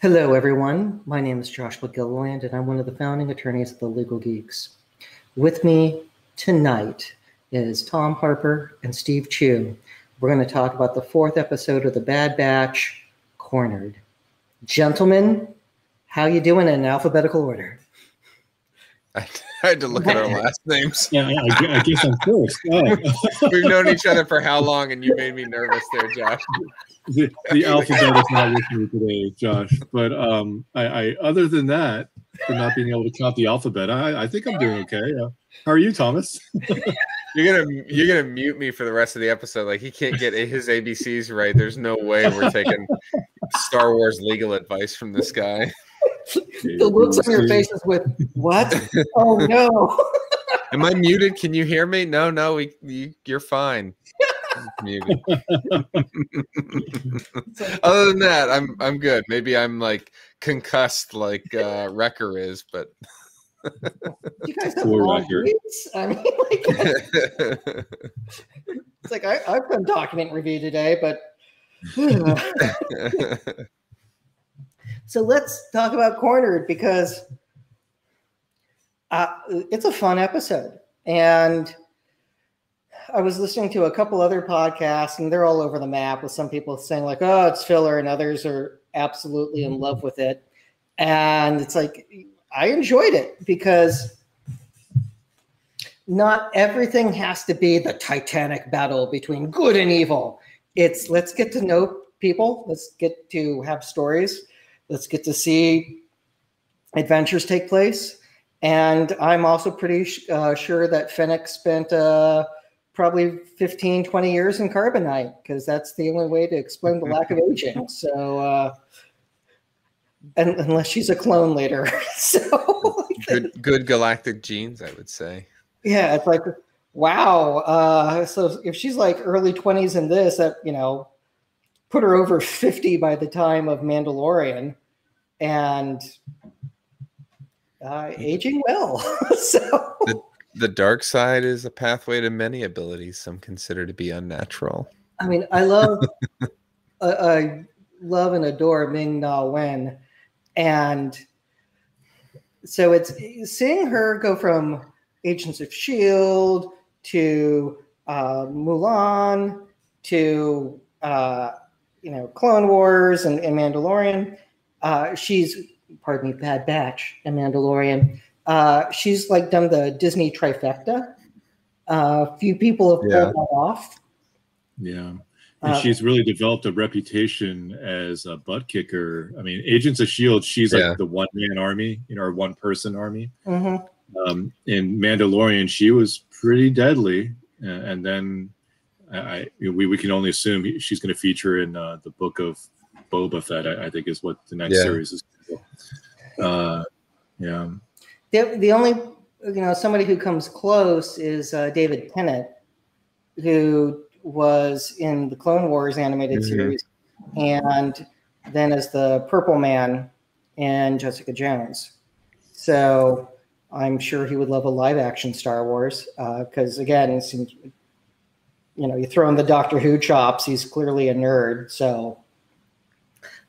Hello, everyone. My name is Joshua Gilliland, and I'm one of the founding attorneys of the Legal Geeks. With me tonight is Tom Harper and Steve Chu. We're going to talk about the fourth episode of The Bad Batch, Cornered. Gentlemen, how you doing in alphabetical order? I had to look at our last names. Yeah, I guess I'm first. Oh. We've known each other for how long, and you made me nervous there, Josh. The alphabet is not with me today, Josh. But I other than that, for not being able to count the alphabet, I think I'm doing okay. How are you, Thomas? You're gonna mute me for the rest of the episode. Like he can't get his ABCs right. There's no way we're taking Star Wars legal advice from this guy. The looks on your faces with what? Oh no! Am I muted? Can you hear me? No, you're fine. Muted. Other than that, I'm good. Maybe I'm like concussed, like Wrecker is, but You guys have long weeks. I mean, like, it's like I've done document review today, but. So let's talk about Cornered because it's a fun episode. And I was listening to a couple other podcasts, and they're all over the map with some people saying like, oh, it's filler, and others are absolutely in love with it. And it's like, I enjoyed it because not everything has to be the titanic battle between good and evil. It's let's get to know people. Let's get to have stories. Let's get to see adventures take place. And I'm also pretty sure that Fennec spent probably 15, 20 years in Carbonite because that's the only way to explain the lack of aging. So, and unless she's a clone later. So good galactic genes, I would say. Yeah, it's like, wow. So if she's like early 20s in this, put her over 50 by the time of Mandalorian and aging well. So the dark side is a pathway to many abilities some consider to be unnatural. I mean, I love and adore Ming-Na Wen. And so it's seeing her go from Agents of S.H.I.E.L.D. to Mulan to Clone Wars and Mandalorian. She's, pardon me, Bad Batch and Mandalorian. She's like done the Disney trifecta. Few people have pulled that off. Yeah. And she's really developed a reputation as a butt kicker. I mean, Agents of S.H.I.E.L.D., she's like the one-man army, or one-person army. Mm-hmm. In Mandalorian, she was pretty deadly. And then we can only assume she's going to feature in the book of Boba Fett, I think is what the next series is. Yeah. The only, somebody who comes close is David Tennant, who was in the Clone Wars animated series, and then as the Purple Man in Jessica Jones. So I'm sure he would love a live action Star Wars because, again, it seems, you throw in the Doctor Who chops, he's clearly a nerd. So,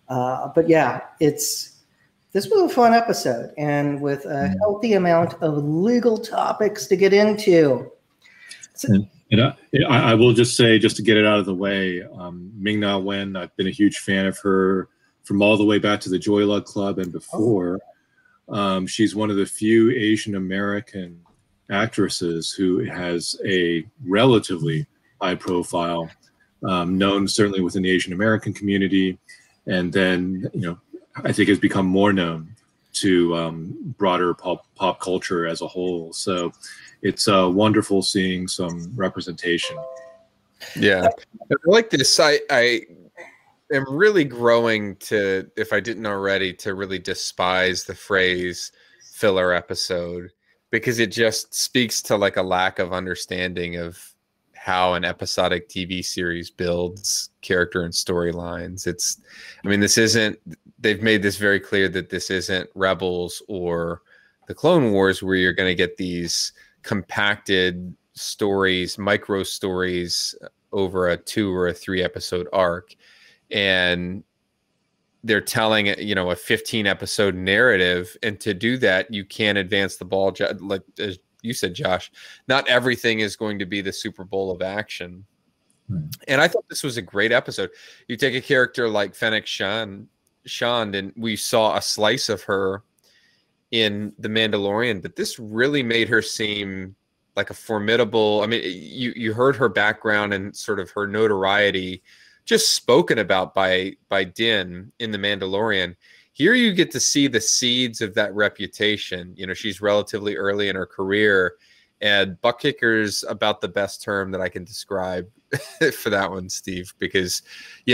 but yeah, this was a fun episode and with a healthy amount of legal topics to get into. So, and I will just say, just to get it out of the way, Ming-Na Wen, I've been a huge fan of her from all the way back to the Joy Luck Club and before. She's one of the few Asian American actresses who has a relatively high profile, known certainly within the Asian American community, and then I think has become more known to broader pop culture as a whole. So it's wonderful seeing some representation. Yeah, I like this. I am really growing to, if I didn't already, to really despise the phrase filler episode because it just speaks to like a lack of understanding of how an episodic TV series builds character and storylines. They've made this very clear that this isn't Rebels or the Clone Wars where you're going to get these compacted stories, micro stories over a 2 or a 3 episode arc. And they're telling a 15 episode narrative, and to do that, you can't advance the ball. Like as you said, Josh, not everything is going to be the Super Bowl of action. And I thought this was a great episode. You take a character like Fennec Shand, and we saw a slice of her in The Mandalorian, but this really made her seem like a formidable. I mean, you heard her background and sort of her notoriety just spoken about by Din in The Mandalorian. Here you get to see the seeds of that reputation. She's relatively early in her career, and butt kicker's about the best term that I can describe for that one, Steve, because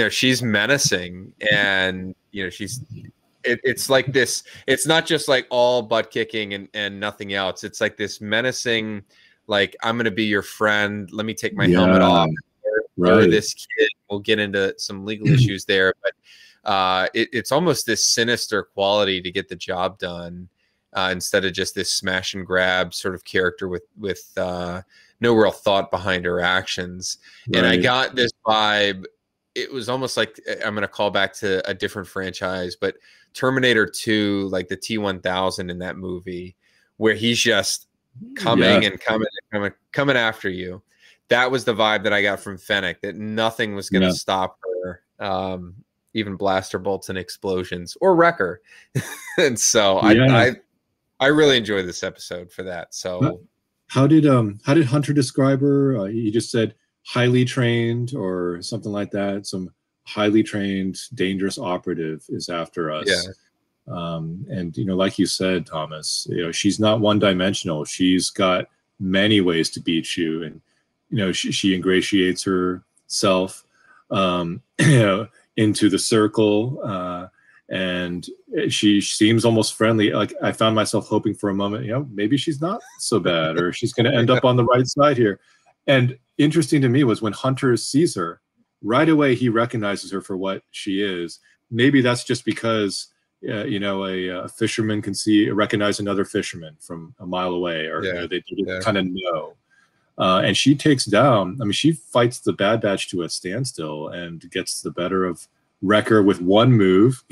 she's menacing, and it's like this. It's not just like all butt kicking and nothing else. It's like this menacing, like, I'm going to be your friend. Let me take my helmet off. You're this kid. We'll get into some legal issues there, but it's almost this sinister quality to get the job done, instead of just this smash and grab sort of character with no real thought behind her actions. Right. And I got this vibe. It was almost like, I'm going to call back to a different franchise, but Terminator 2, like the T-1000 in that movie, where he's just coming and coming after you. That was the vibe that I got from Fennec, that nothing was going to stop her, even blaster bolts and explosions, or Wrecker. And so I really enjoyed this episode for that. So how did Hunter describe her? He just said highly trained or something like that. Some highly trained, dangerous operative is after us. Yeah. And like you said, Thomas, she's not one-dimensional. She's got many ways to beat you, and she ingratiates herself into the circle, and she seems almost friendly. Like, I found myself hoping for a moment, maybe she's not so bad, or she's going to end up on the right side here. And interesting to me was when Hunter sees her, right away he recognizes her for what she is. Maybe that's just because a fisherman can recognize another fisherman from a mile away, or they kind of know. And she takes down. I mean, she fights the Bad Batch to a standstill and gets the better of Wrecker with one move.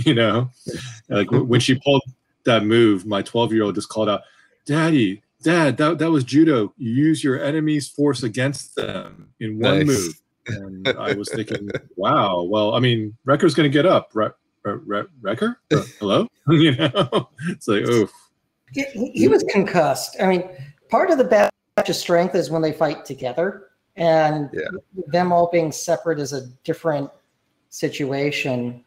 Like when she pulled that move, my 12-year-old just called out, "Daddy, Dad, that was judo. You use your enemy's force against them in one move." And I was thinking, wow. Well, I mean, Wrecker's going to get up. Wrecker? Hello? It's like, oof. He was concussed. I mean, part of the Batch's strength is when they fight together, and them all being separate is a different situation.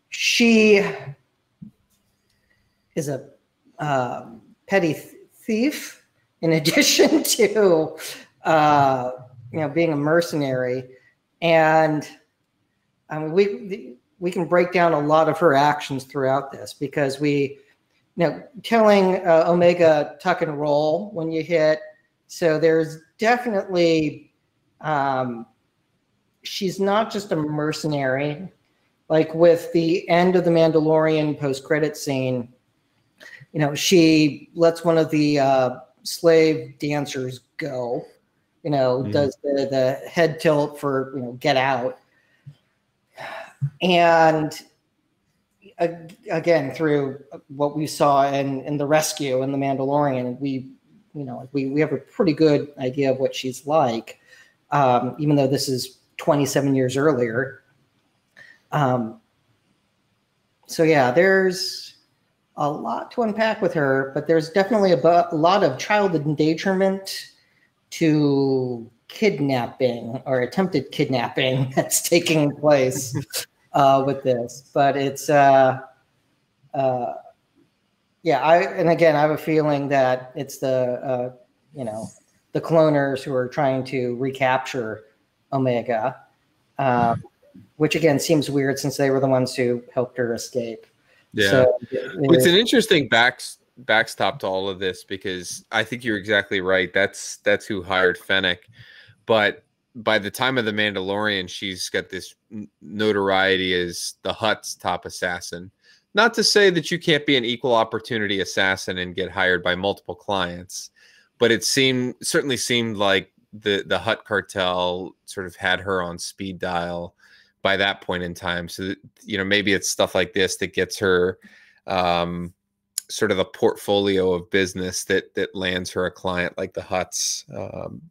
She is a petty thief, in addition to being a mercenary, and I mean, we can break down a lot of her actions throughout this, because telling Omega tuck and roll when you hit. So there's definitely, she's not just a mercenary. Like with the end of The Mandalorian post-credit scene, she lets one of the slave dancers go, does the head tilt for, get out. And again, through what we saw in the rescue in The Mandalorian, we have a pretty good idea of what she's like, even though this is 27 years earlier. So yeah, there's a lot to unpack with her, but there's definitely a lot of child endangerment to kidnapping or attempted kidnapping that's taking place with this. But it's and again, I have a feeling that it's the cloners who are trying to recapture Omega, which again seems weird since they were the ones who helped her escape. Yeah, so, it's an interesting backstop to all of this, because I think you're exactly right. That's who hired Fennec, but by the time of The Mandalorian, she's got this notoriety as the Hutt's top assassin. Not to say that you can't be an equal opportunity assassin and get hired by multiple clients, but it certainly seemed like the Hutt cartel sort of had her on speed dial by that point in time. So that, you know, maybe it's stuff like this that gets her sort of a portfolio of business that lands her a client like the Hutts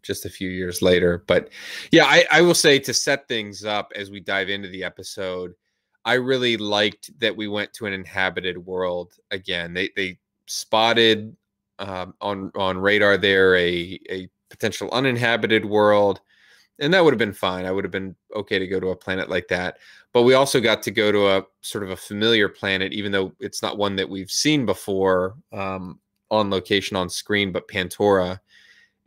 just a few years later. But yeah, I will say, to set things up as we dive into the episode, I really liked that we went to an inhabited world again. They spotted on radar there a potential uninhabited world, and that would have been fine. I would have been okay to go to a planet like that. But we also got to go to a sort of a familiar planet, even though it's not one that we've seen before on location on screen, but Pantora.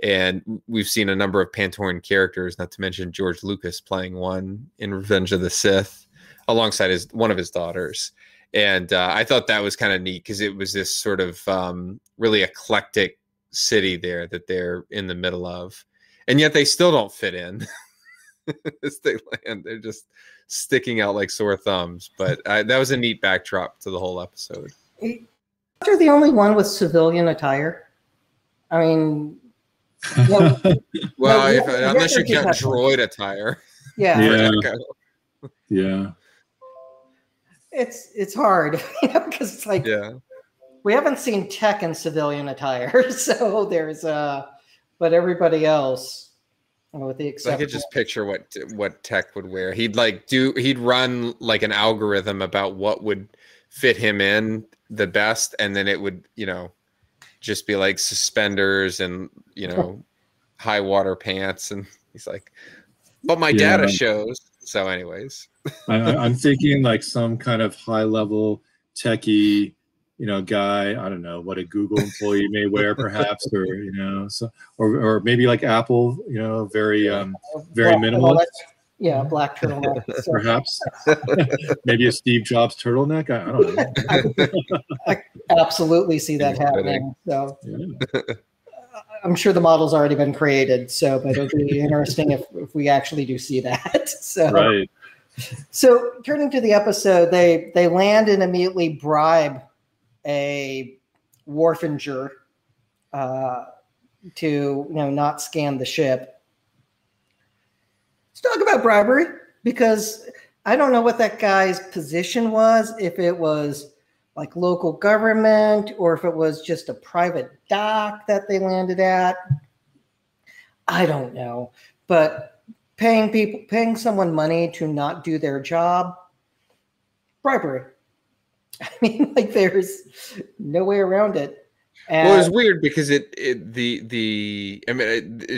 And we've seen a number of Pantoran characters, not to mention George Lucas playing one in Revenge of the Sith alongside one of his daughters. And I thought that was kind of neat because it was this sort of really eclectic city there that they're in the middle of. And yet they still don't fit in as they land. They're just sticking out like sore thumbs. But that was a neat backdrop to the whole episode. They're the only one with civilian attire. I mean, well, unless you count droid attire. Yeah. Yeah. It's hard, you know, because it's like, we haven't seen Tech in civilian attire, so there's but everybody else, with the exception, I could just picture what Tech would wear. He'd run like an algorithm about what would fit him in the best, and then it would, you know, just be like suspenders and, you know, high water pants, and he's like, but my data shows. So anyways, I'm thinking like some kind of high level techie, you know, guy. I don't know what a Google employee may wear, perhaps, or, you know, so or maybe like Apple, you know, very minimalist. Yeah, black turtleneck. So. Perhaps maybe a Steve Jobs turtleneck. I don't know. I absolutely see that happening. So I'm sure the model's already been created. So, but it'll be interesting if we actually do see that. So, right. So turning to the episode, they land and immediately bribe a wharfinger to, you know, not scan the ship. Let's talk about bribery, because I don't know what that guy's position was, if it was like local government or if it was just a private dock that they landed at. I don't know. But paying someone money to not do their job, bribery. I mean, like, there's no way around it. And, well, it's weird because it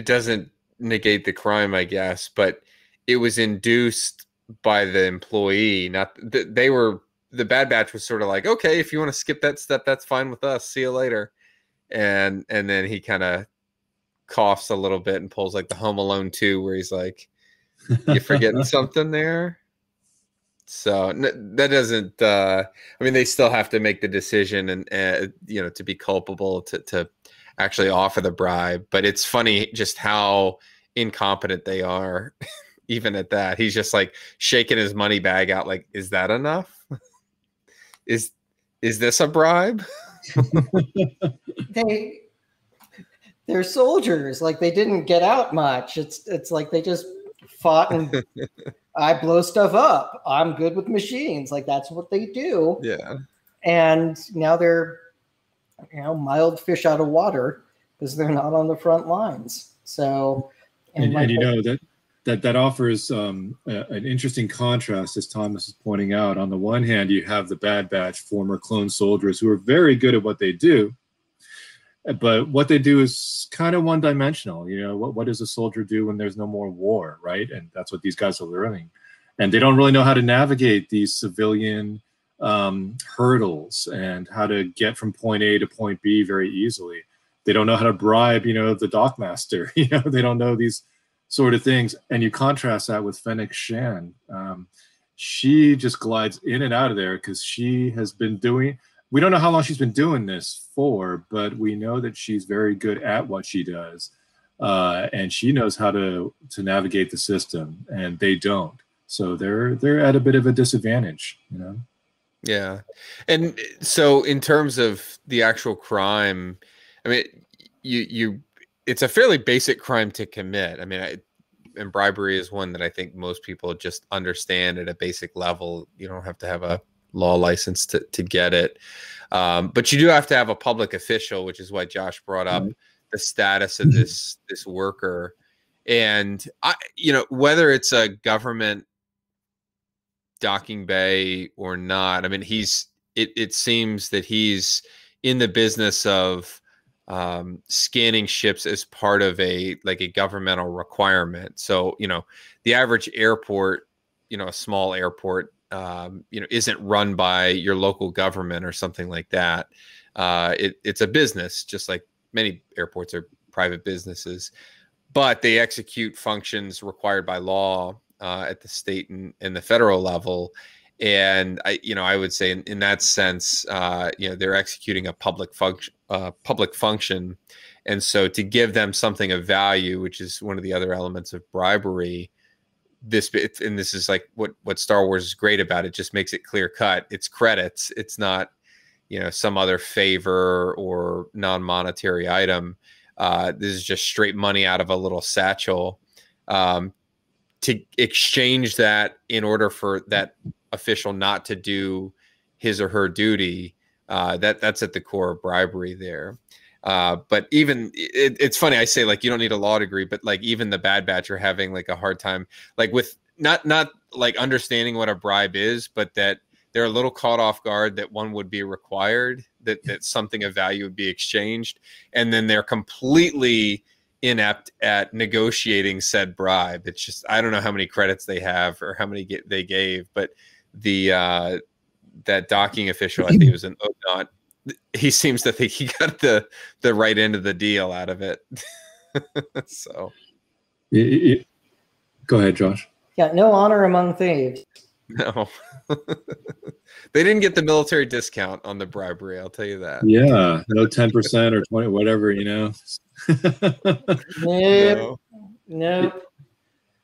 doesn't negate the crime, I guess, but it was induced by the employee. Not the Bad Batch was sort of like, okay, if you want to skip that step, that's fine with us. See you later. And then he kind of coughs a little bit and pulls like the Home Alone 2, where he's like, you forgetting something there? So that doesn't, I mean, they still have to make the decision and, you know, to be culpable to actually offer the bribe. But it's funny just how incompetent they are. Even at that, he's just like shaking his money bag out. Like, is that enough? Is this a bribe? They're soldiers. Like, they didn't get out much. It's like they just fought and I blow stuff up. I'm good with machines. Like, that's what they do. Yeah. And now they're, you know, mild fish out of water because they're not on the front lines. So, and you know that offers an interesting contrast, as Thomas is pointing out. On the one hand, you have the Bad Batch, former clone soldiers, who are very good at what they do, but what they do is kind of one-dimensional. You know, what does a soldier do when there's no more war, right? And that's what these guys are learning. And they don't really know how to navigate these civilian hurdles and how to get from point A to point B very easily. They don't know how to bribe, you know, the dockmaster. You know, they don't know these sort of things. And you contrast that with Fennec Shan. She just glides in and out of there because she has been doing, we don't know how long she's been doing this for, but we know that she's very good at what she does. And she knows how to navigate the system, and they don't. So they're at a bit of a disadvantage, you know? Yeah. And so in terms of the actual crime, I mean, it's a fairly basic crime to commit. I mean, and bribery is one that I think most people just understand at a basic level. You don't have to have a law license to get it. But you do have to have a public official, which is why Josh brought up the status of this worker. And whether it's a government docking bay or not, I mean, it seems that he's in the business of scanning ships as part of a governmental requirement. So, the average airport, a small airport, isn't run by your local government or something like that. It's a business, just like many airports are private businesses, but they execute functions required by law at the state and the federal level. And I would say in that sense, they're executing a public function. And so to give them something of value, which is one of the other elements of bribery, this is like what Star Wars is great about. It just makes it clear cut. It's credits. It's not, some other favor or non-monetary item. This is just straight money out of a little satchel. To exchange that in order for that official not to do his or her duty, that's at the core of bribery there. But even it's funny, I say, like, you don't need a law degree, but like even the Bad Batch are having like a hard time, like with not like understanding what a bribe is, but that they're a little caught off guard that one would be required, that something of value would be exchanged, and then they're completely inept at negotiating said bribe. It's just, I don't know how many credits they have or how many they gave, but that docking official, I think it was an Ognot, he seems to think he got the right end of the deal out of it. So go ahead, Josh. Yeah, no honor among thieves. No. They didn't get the military discount on the bribery, I'll tell you that. Yeah, no 10% or 20, whatever, Nope.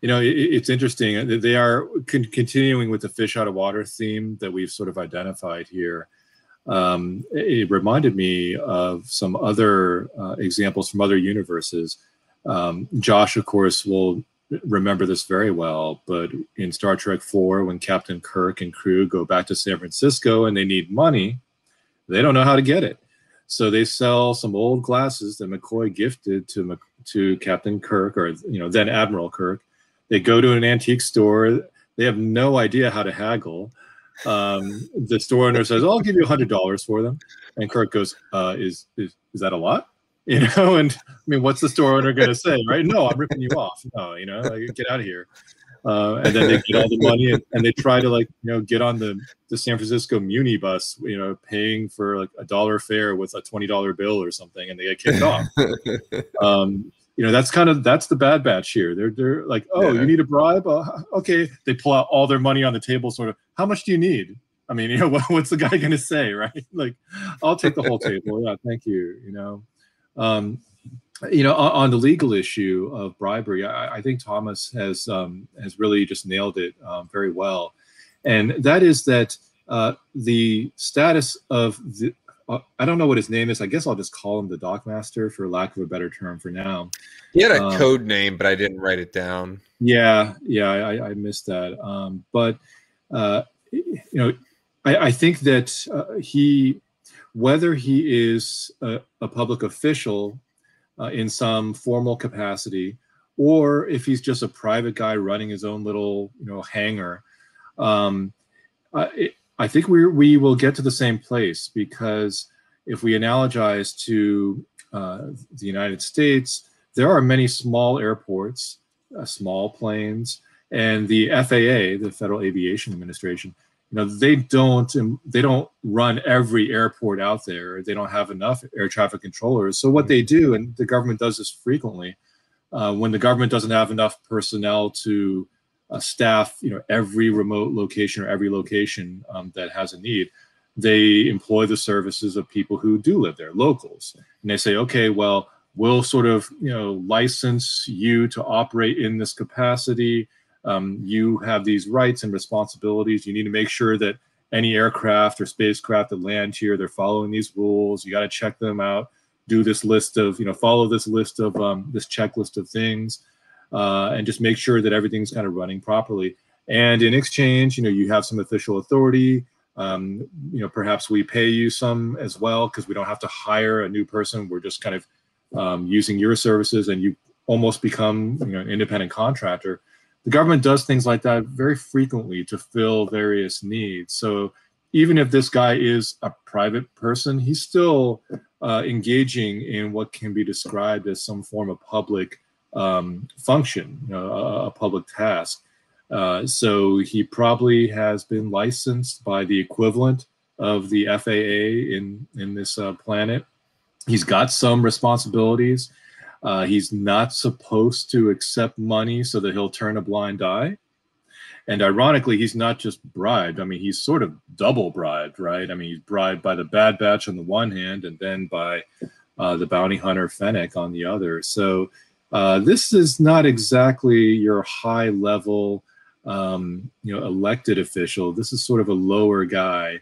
It's interesting. They are continuing with the fish out of water theme that we've sort of identified here. It reminded me of some other examples from other universes. Josh, of course, will remember this very well, but in Star Trek IV, when Captain Kirk and crew go back to San Francisco and they need money, they don't know how to get it. So they sell some old glasses that McCoy gifted to Captain Kirk, or then Admiral Kirk. They go to an antique store. They have no idea how to haggle. The store owner says, "I'll give you $100 for them," and Kirk goes, "Is that a lot?" And I mean, what's the store owner going to say, right? No, I'm ripping you off. No, get out of here. And then they get all the money and they try to get on the San Francisco Muni bus, paying for like $1 fare with a $20 bill or something, and they get kicked off. That's the Bad Batch here. They're like, "Oh, you need a bribe? Okay." They pull out all their money on the table, sort of, "How much do you need?" I mean, what's the guy going to say, right? Like, "I'll take the whole table. Yeah, thank you." On the legal issue of bribery, I think Thomas has really just nailed it very well, and that is that the status of the I don't know what his name is. I guess I'll just call him the Dockmaster for lack of a better term for now. He had a code name, but I didn't write it down. Yeah, I missed that. But I think that whether he is a public official in some formal capacity, or if he's just a private guy running his own little hangar, I think we will get to the same place, because if we analogize to the United States, there are many small airports, small planes, and the FAA, the Federal Aviation Administration, they don't run every airport out there. They don't have enough air traffic controllers. So what they do, and the government does this frequently, when the government doesn't have enough personnel to staff, every remote location or every location that has a need, they employ the services of people who do live there, locals. And they say, "Okay, well, we'll sort of, license you to operate in this capacity. You have these rights and responsibilities. You need to make sure that any aircraft or spacecraft that land here, they're following these rules. You got to check them out, do this list of, follow this list of this checklist of things." and just make sure that everything's kind of running properly. And in exchange, you have some official authority. Perhaps we pay you some as well, because we don't have to hire a new person. We're just kind of using your services, and you almost become an independent contractor. The government does things like that very frequently to fill various needs. So even if this guy is a private person, he's still engaging in what can be described as some form of public function, a public task. So he probably has been licensed by the equivalent of the FAA in this planet. He's got some responsibilities. He's not supposed to accept money so that he'll turn a blind eye. And ironically, he's not just bribed. I mean, he's sort of double bribed, right? I mean, he's bribed by the Bad Batch on the one hand, and then by the bounty hunter Fennec on the other. So this is not exactly your high level, elected official. This is sort of a lower guy.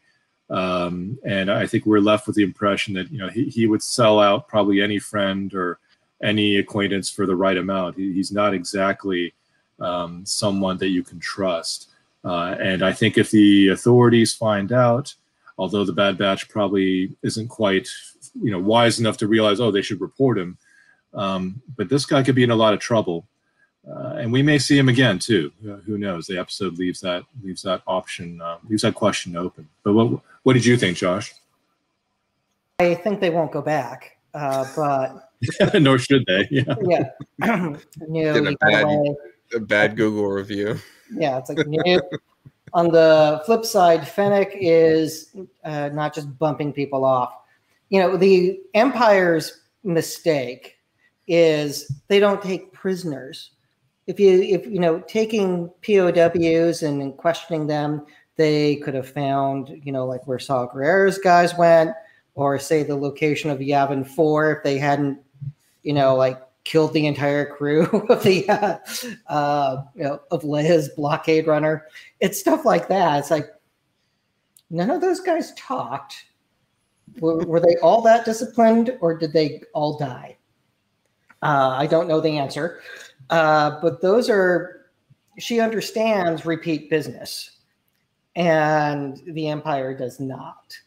And I think we're left with the impression that, he would sell out probably any friend or any acquaintance for the right amount. He's not exactly someone that you can trust. And I think if the authorities find out, although the Bad Batch probably isn't quite, wise enough to realize, oh, they should report him. But this guy could be in a lot of trouble. And we may see him again too. Who knows? The episode leaves that option, leaves that question open. But what did you think, Josh? I think they won't go back, but nor should they. Yeah. Yeah. A bad Google review. Yeah, it's like on the flip side, Fennec is not just bumping people off. The Empire's mistake is they don't take prisoners. If taking POWs and questioning them, they could have found, like where Saw Gerrera's guys went, or say the location of Yavin 4 if they hadn't, killed the entire crew of the of Leia's blockade runner. It's stuff like that. It's like none of those guys talked. Were they all that disciplined, or did they all die? I don't know the answer. But she understands repeat business, and the Empire does not.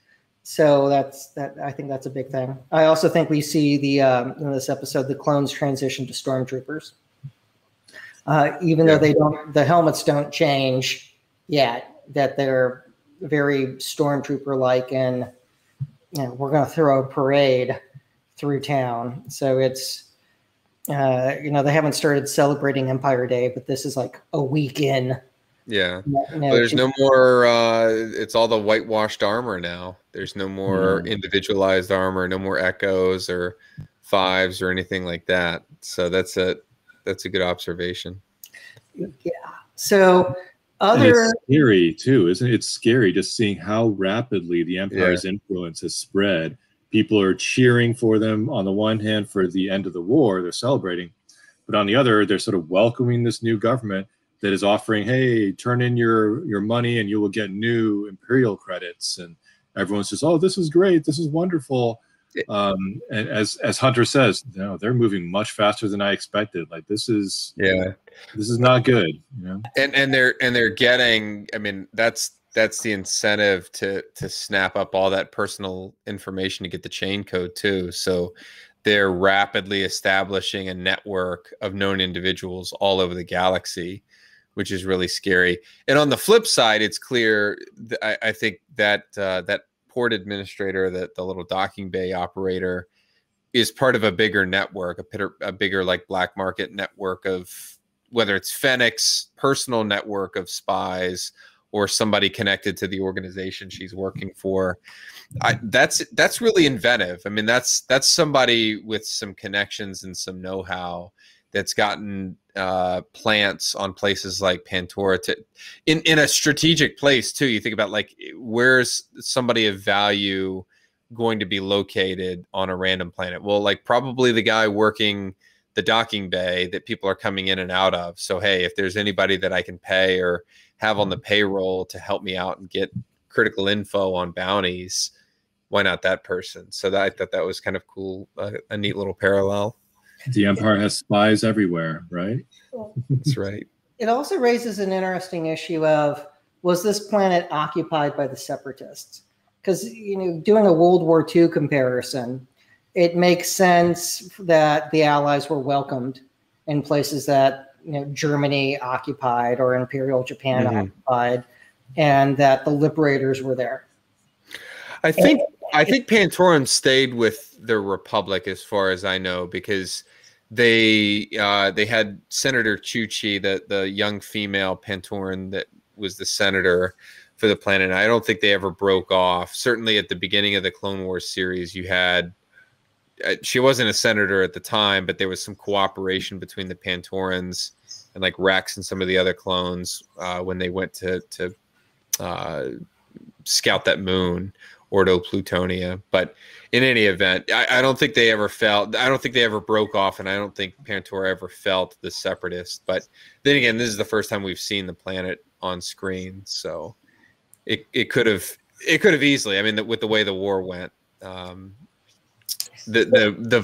So I think that's a big thing. I also think we see in this episode, the clones transition to stormtroopers. Even though the helmets don't change yet, that they're very stormtrooper-like, and we're going to throw a parade through town. So it's, they haven't started celebrating Empire Day, but this is like a week in. Yeah. There's no more, it's all the whitewashed armor now. There's no more individualized armor, no more echoes or fives or anything like that. So that's a good observation. Yeah. So it's scary too, isn't it? It's scary just seeing how rapidly the Empire's influence has spread. People are cheering for them on the one hand for the end of the war, they're celebrating, but on the other, they're sort of welcoming this new government that is offering, hey, turn in your money and you will get new Imperial credits. And everyone's just, oh, this is great, this is wonderful. And as Hunter says, they're moving much faster than I expected. Like this is not good. And they're getting, I mean, that's the incentive to snap up all that personal information to get the chain code too. So they're rapidly establishing a network of known individuals all over the galaxy, which is really scary. And on the flip side, it's clear, I think that that port administrator, the little docking bay operator, is part of a bigger network, a bigger like black market network of, whether it's Fennec's personal network of spies or somebody connected to the organization she's working for. That's really inventive. I mean, that's somebody with some connections and some know-how that's gotten plants on places like Pantora in a strategic place too. You think about like, where's somebody of value going to be located on a random planet? Well, like probably the guy working the docking bay that people are coming in and out of. So, hey, if there's anybody that I can pay or have on the payroll to help me out and get critical info on bounties, why not that person? So I thought that was kind of cool, a neat little parallel. The Empire has spies everywhere, right? That's right. It also raises an interesting issue of, was this planet occupied by the Separatists? Because, doing a World War II comparison, it makes sense that the Allies were welcomed in places that Germany occupied or Imperial Japan occupied, and that the liberators were there. I think Pantoran stayed with the Republic, as far as I know, because they had Senator Chuchi, the young female Pantoran that was the senator for the planet. I don't think they ever broke off. Certainly at the beginning of the Clone Wars series, you had, she wasn't a senator at the time, but there was some cooperation between the Pantorans and like Rex and some of the other clones when they went to scout that moon, Ordo Plutonia. But in any event, I don't think they ever felt, I don't think they ever broke off, and I don't think Pantora ever felt the Separatist. But then again, this is the first time we've seen the planet on screen, so it could have easily, I mean, with the way the war went, the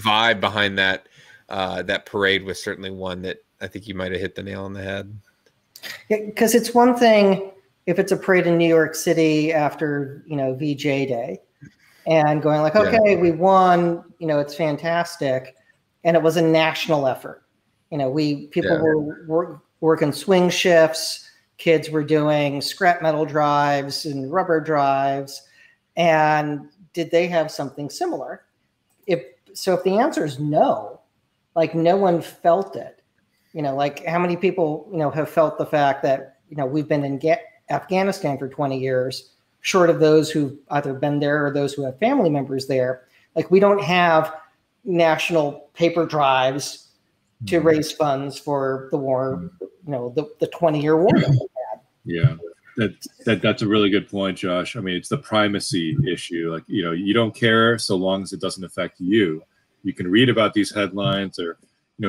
vibe behind that that parade was certainly one that I think you might have hit the nail on the head. Yeah, because it's one thing if it's a parade in New York City after VJ Day, and going like, okay, we won, it's fantastic, and it was a national effort. People were working swing shifts. Kids were doing scrap metal drives and rubber drives. And did they have something similar? If the answer is no, like no one felt it, like how many people, have felt the fact that, we've been in Afghanistan for 20 years, short of those who've either been there or those who have family members there. Like we don't have national paper drives to raise funds for the war, the 20-year war that we had. Yeah, that's a really good point, Josh. I mean, it's the primacy issue. Like, you don't care so long as it doesn't affect you. You can read about these headlines or,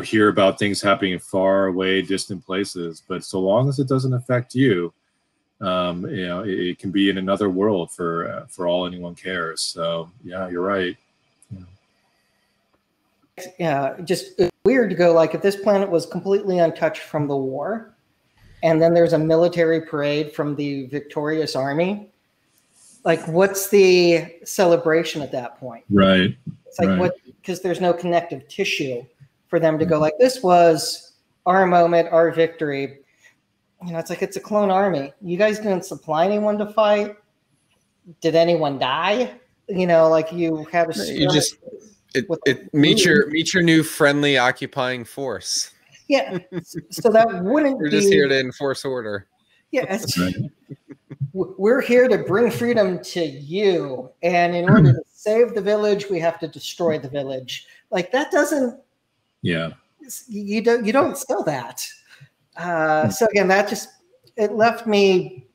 hear about things happening in far away, distant places. But so long as it doesn't affect you, it can be in another world for all anyone cares. So, yeah, you're right. Yeah, just weird to go like if this planet was completely untouched from the war, and then there's a military parade from the victorious army. Like, what's the celebration at that point? Right. It's like what? Because there's no connective tissue for them to go like, this was our moment, our victory. It's like it's a clone army. You guys didn't supply anyone to fight. Did anyone die? Like you had a. You just meet your new friendly occupying force. Yeah, so that wouldn't We're just here to enforce order. Yeah, we're here to bring freedom to you, and in order to save the village, we have to destroy the village. Like that doesn't. Yeah. You don't sell that. So again, it left me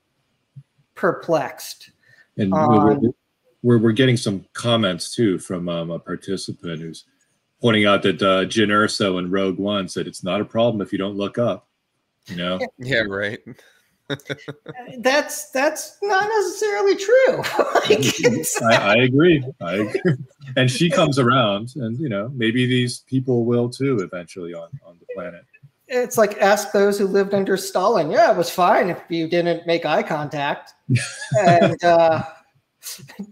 perplexed. And we're getting some comments too from a participant who's pointing out that Jyn Erso in Rogue One said it's not a problem if you don't look up. Yeah, right. That's not necessarily true. I agree. And she comes around, and maybe these people will too eventually on the planet. It's like ask those who lived under Stalin. Yeah, it was fine if you didn't make eye contact and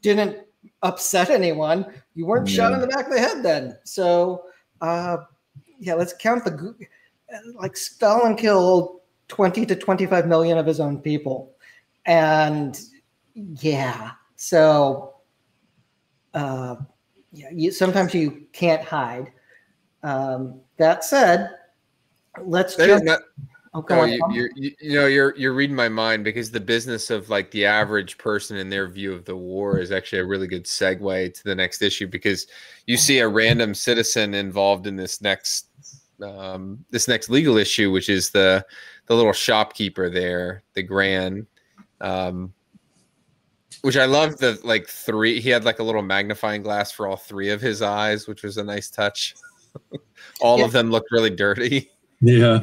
didn't upset anyone. You weren't shot in the back of the head then. So let's count like Stalin killed 20 to 25 million of his own people. And so sometimes you can't hide. That said, let's you're reading my mind, because the business of like the average person and their view of the war is actually a really good segue to the next issue, because you see a random citizen involved in this next legal issue, which is the little shopkeeper there, the Gran, which I love. He had like a little magnifying glass for all three of his eyes, which was a nice touch. All of them looked really dirty. Yeah.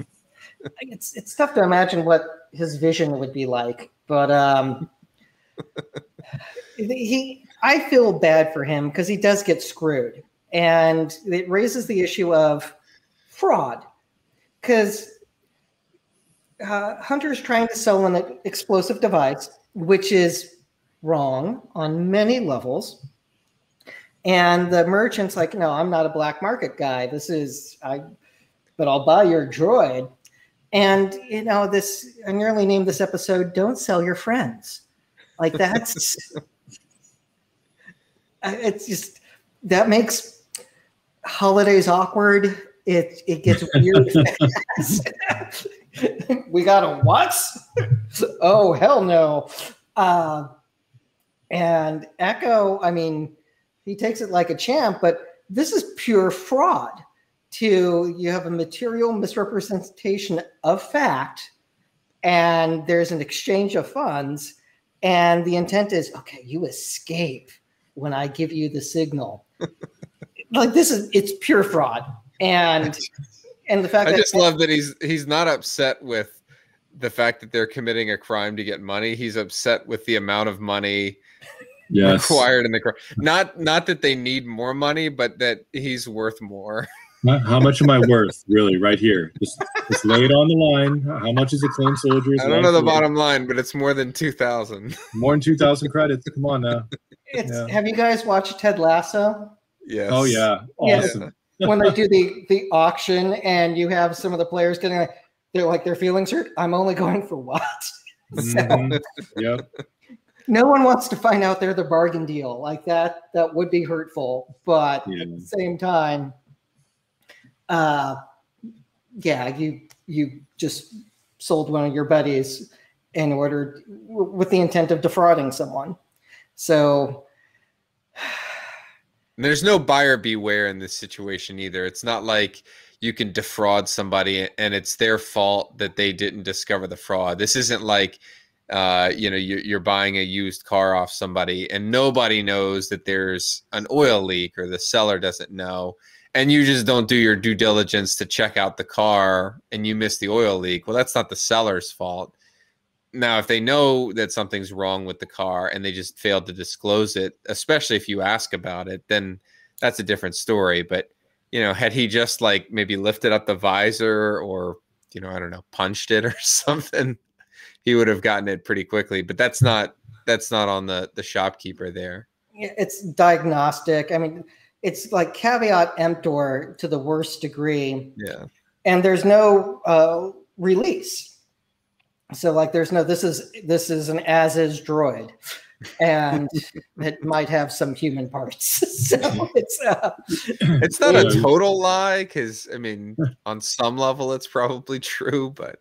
It's tough to imagine what his vision would be like, but I feel bad for him because he does get screwed, and it raises the issue of fraud, because Hunter's trying to sell an explosive device, which is wrong on many levels. And the merchant's like, no, I'm not a black market guy. But I'll buy your droid. And, you know, I nearly named this episode, Don't Sell Your Friends. Like, that's, it's just, that makes holidays awkward. It gets weird fast. We got a what? Oh, hell no. And Echo, I mean, he takes it like a champ, but this is pure fraud. You have a material misrepresentation of fact, and there's an exchange of funds, and the intent is, okay, you escape when I give you the signal. Like, it's pure fraud. And the fact I just love that he's not upset with the fact that they're committing a crime to get money. He's upset with the amount of money required in the crime. Not that they need more money, but that he's worth more. How much am I worth, really, right here? Just lay it on the line. How much is a clone soldier? I don't know the bottom line, but it's more than 2,000. More than 2,000 credits. Come on now. Have you guys watched Ted Lasso? Yes. Oh, yeah. Awesome. Yeah. When they do the auction and you have some of the players getting their feelings hurt, I'm only going for what? Yep. No one wants to find out they're the bargain deal. Like that would be hurtful. But at the same time, you just sold one of your buddies with the intent of defrauding someone. So there's no buyer beware in this situation either. It's not like you can defraud somebody and it's their fault that they didn't discover the fraud. This isn't like you're buying a used car off somebody and nobody knows that there's an oil leak or the seller doesn't know. And you just don't do your due diligence to check out the car and you miss the oil leak. Well, that's not the seller's fault. Now, if they know that something's wrong with the car and they just failed to disclose it, especially if you ask about it, then that's a different story. But, had he just maybe lifted up the visor or, I don't know, punched it or something, he would have gotten it pretty quickly. But that's not on the shopkeeper there. It's diagnostic. I mean, it's like caveat emptor to the worst degree. Yeah. And there's no release. So there's no, this is an as-is droid, and it might have some human parts. So it's not a total lie, because I mean, on some level, it's probably true, but.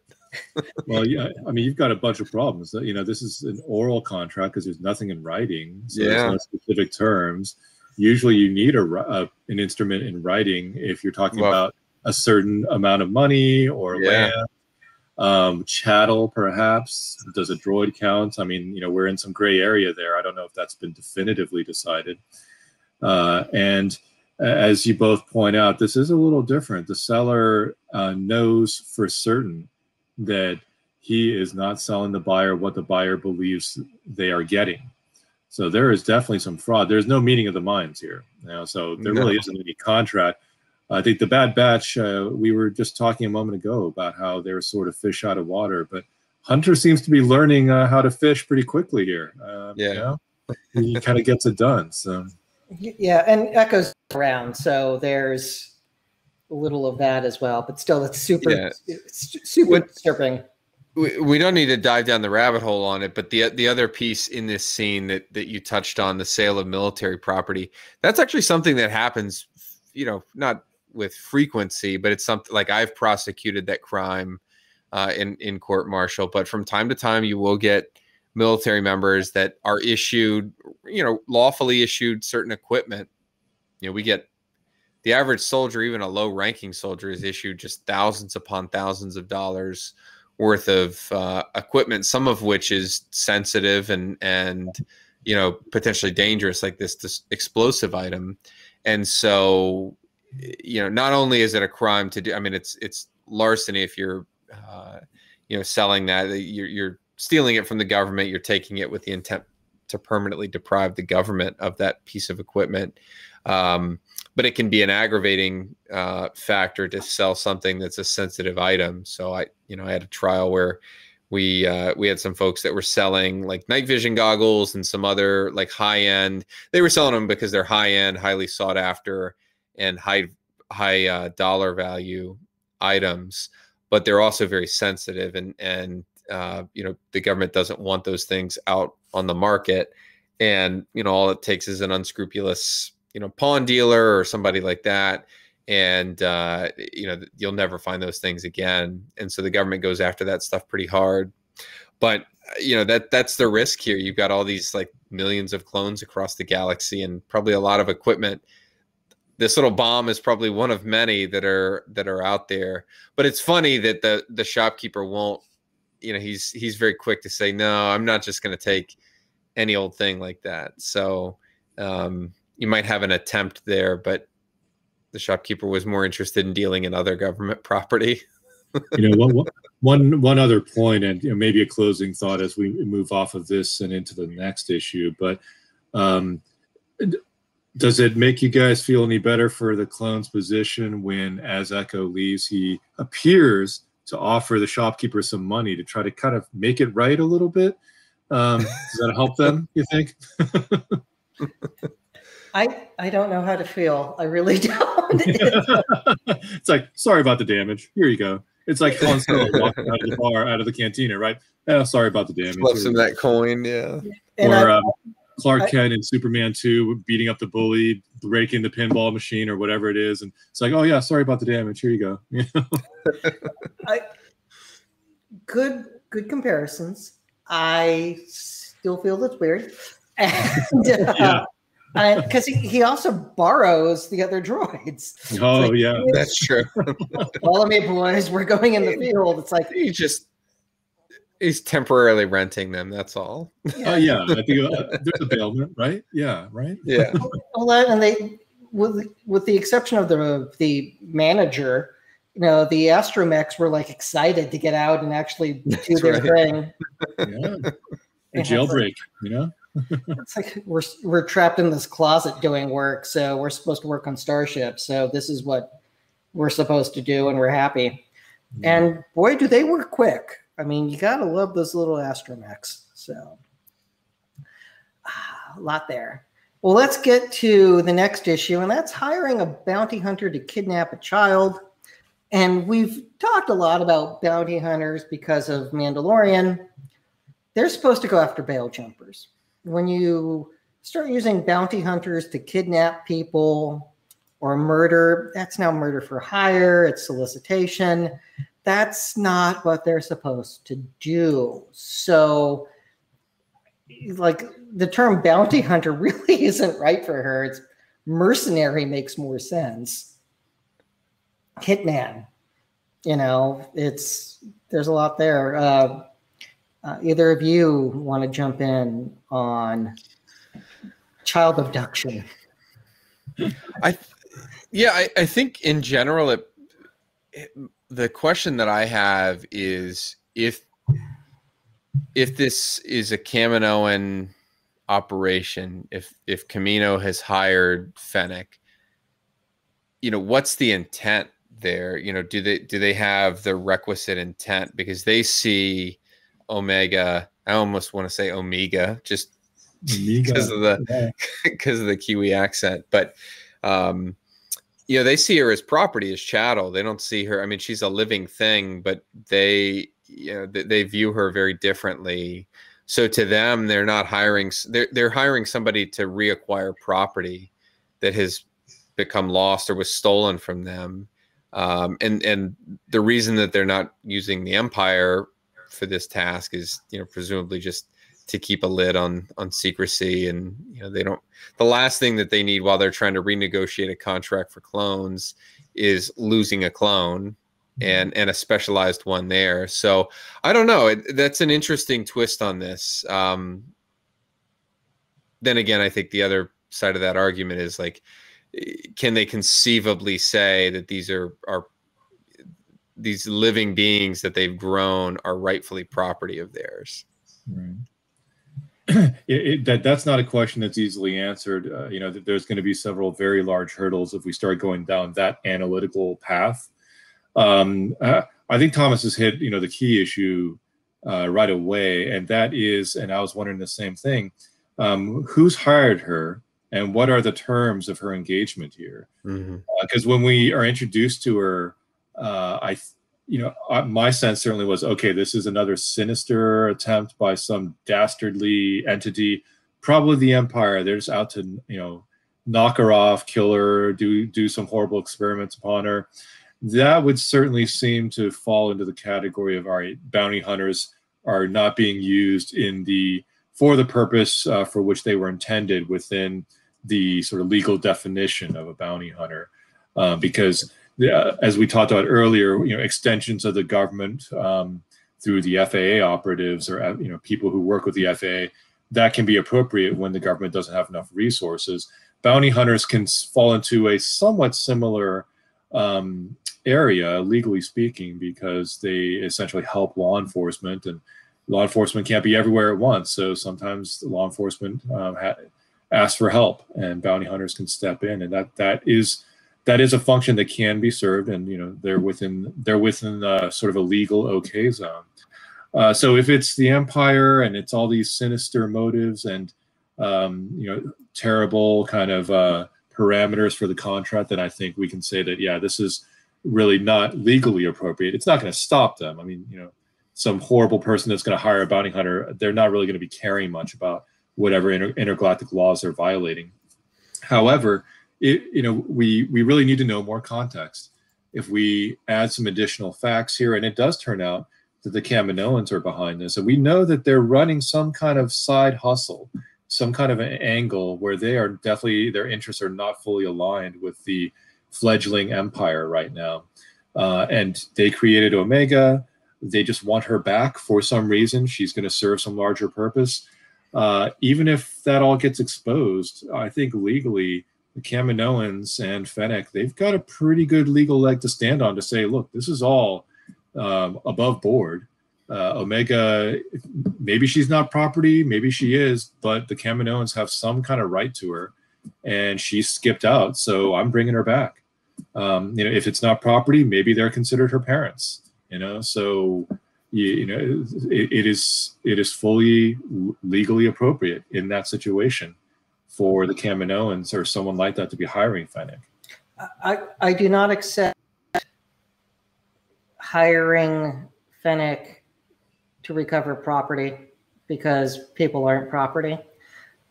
Well, yeah, I mean, you've got a bunch of problems. This is an oral contract because there's nothing in writing, so there's no specific terms. Usually, you need an instrument in writing if you're talking about a certain amount of money or land. Chattel, perhaps. Does a droid count? I mean, we're in some gray area there. I don't know if that's been definitively decided. And as you both point out, this is a little different. The seller knows for certain that he is not selling the buyer what the buyer believes they are getting. So there is definitely some fraud. There's no meeting of the minds here. So there really isn't any contract. I think the Bad Batch, we were just talking a moment ago about how they're sort of fish out of water, but Hunter seems to be learning how to fish pretty quickly here. He kind of gets it done. So yeah, and Echo's around, so there's a little of that as well. But still, it's super disturbing. We don't need to dive down the rabbit hole on it, but the other piece in this scene that you touched on, the sale of military property, that's actually something that happens, not with frequency, but it's something like I've prosecuted that crime in court martial. But from time to time, you will get military members that are issued, lawfully issued certain equipment. We get the average soldier, even a low-ranking soldier, is issued just thousands upon thousands of dollars worth of equipment, some of which is sensitive and potentially dangerous, like this explosive item. And so, not only is it a crime to do, I mean, it's larceny if you're, selling that, you're stealing it from the government, you're taking it with the intent to permanently deprive the government of that piece of equipment. But it can be an aggravating factor to sell something that's a sensitive item. So I had a trial where we had some folks that were selling like night vision goggles and some other like high end. They were selling them because they're high end, highly sought after, and high dollar value items, but they're also very sensitive, and the government doesn't want those things out on the market. And all it takes is an unscrupulous pawn dealer or somebody like that, and you'll never find those things again. And so the government goes after that stuff pretty hard. But that's the risk here. You've got all these like millions of clones across the galaxy, and probably a lot of equipment. This little bomb is probably one of many that are out there. But it's funny that the shopkeeper won't. He's very quick to say, no, I'm not just going to take any old thing like that. So you might have an attempt there, but the shopkeeper was more interested in dealing in other government property. One other point, and maybe a closing thought as we move off of this and into the next issue, but does it make you guys feel any better for the clone's position when, as Echo leaves, he appears to offer the shopkeeper some money to try to kind of make it right a little bit? Does that help them, you think? I don't know how to feel. I really don't. It's like, sorry about the damage. Here you go. It's like Han Solo walking out of the bar, out of the cantina, right? Oh, sorry about the damage. Left him that coin, yeah. Or Clark Kent in Superman 2 beating up the bully, breaking the pinball machine or whatever it is. And it's like, oh, yeah, sorry about the damage. Here you go. Good comparisons. I still feel that's weird. And, because he also borrows the other droids. Oh, like, yeah, that's true. Follow me, boys. We're going in the field. It's like he's temporarily renting them. That's all. Oh, yeah. I think there's a bailment, right? Yeah, right. Yeah. Well, and they, with the exception of the manager, the astromechs were like excited to get out and actually do their thing. Yeah. A jailbreak, It's like we're trapped in this closet doing work, so we're supposed to work on Starship. So this is what we're supposed to do, and we're happy. And boy, do they work quick. I mean, you gotta love those little astromechs. So a lot there. Well, let's get to the next issue, and that's hiring a bounty hunter to kidnap a child. And we've talked a lot about bounty hunters because of Mandalorian. They're supposed to go after bail jumpers. When you start using bounty hunters to kidnap people or murder, that's now murder for hire, it's solicitation. That's not what they're supposed to do. So, like, the term bounty hunter really isn't right for her. It's mercenary makes more sense. Hitman, there's a lot there. Either of you want to jump in on child abduction? I think in general, the question that I have is if this is a Kaminoan operation, if Kamino has hired Fennec, what's the intent there? Do they have the requisite intent? Because they see Omega, I almost want to say Omega, just because of the Kiwi accent, but they see her as property, as chattel. They don't see her. I mean, she's a living thing, but they view her very differently. So to them, they're not hiring. They're hiring somebody to reacquire property that has become lost or was stolen from them. And the reason that they're not using the Empire for this task is, presumably just to keep a lid on secrecy. And, the last thing that they need while they're trying to renegotiate a contract for clones is losing a clone and a specialized one there. So I don't know. That's an interesting twist on this. Then again, I think the other side of that argument is like, can they conceivably say that these are these living beings that they've grown are rightfully property of theirs? Right. that's not a question that's easily answered. You know, there's going to be several very large hurdles if we start going down that analytical path. I think Thomas has hit, you know, the key issue right away, and that is, and I was wondering the same thing, who's hired her and what are the terms of her engagement here? Because when we are introduced to her, my sense certainly was, okay, this is another sinister attempt by some dastardly entity, probably the Empire. They're just out to, you know, knock her off, kill her, do some horrible experiments upon her. That would certainly seem to fall into the category of, all right, bounty hunters are not being used for the purpose for which they were intended within the sort of legal definition of a bounty hunter, because as we talked about earlier, you know, extensions of the government through the FAA operatives or, you know, people who work with the FAA, that can be appropriate when the government doesn't have enough resources. Bounty hunters can fall into a somewhat similar area, legally speaking, because they essentially help law enforcement, and law enforcement can't be everywhere at once. So sometimes law enforcement asks for help, and bounty hunters can step in, and that is a function that can be served, and you know, they're within sort of a legal okay zone. So if it's the Empire and it's all these sinister motives and you know, terrible kind of parameters for the contract, then I think we can say that, yeah, this is really not legally appropriate. It's not going to stop them. I mean, you know, some horrible person that's going to hire a bounty hunter, they're not really going to be caring much about whatever intergalactic laws they're violating. However, you know, we really need to know more context. If we add some additional facts here, and it does turn out that the Kaminoans are behind this, and we know that they're running some kind of side hustle, some kind of an angle where they are definitely, their interests are not fully aligned with the fledgling Empire right now. And they created Omega. They just want her back for some reason. She's going to serve some larger purpose. Even if that all gets exposed, I think legally, the Kaminoans and Fennec, they've got a pretty good legal leg to stand on to say, look, this is all above board. Omega, maybe she's not property, maybe she is, but the Kaminoans have some kind of right to her, and she skipped out, so I'm bringing her back. You know, if it's not property, maybe they're considered her parents. You know, so you know, it is fully legally appropriate in that situation for the Kaminoans or someone like that to be hiring Fennec. I do not accept hiring Fennec to recover property because people aren't property.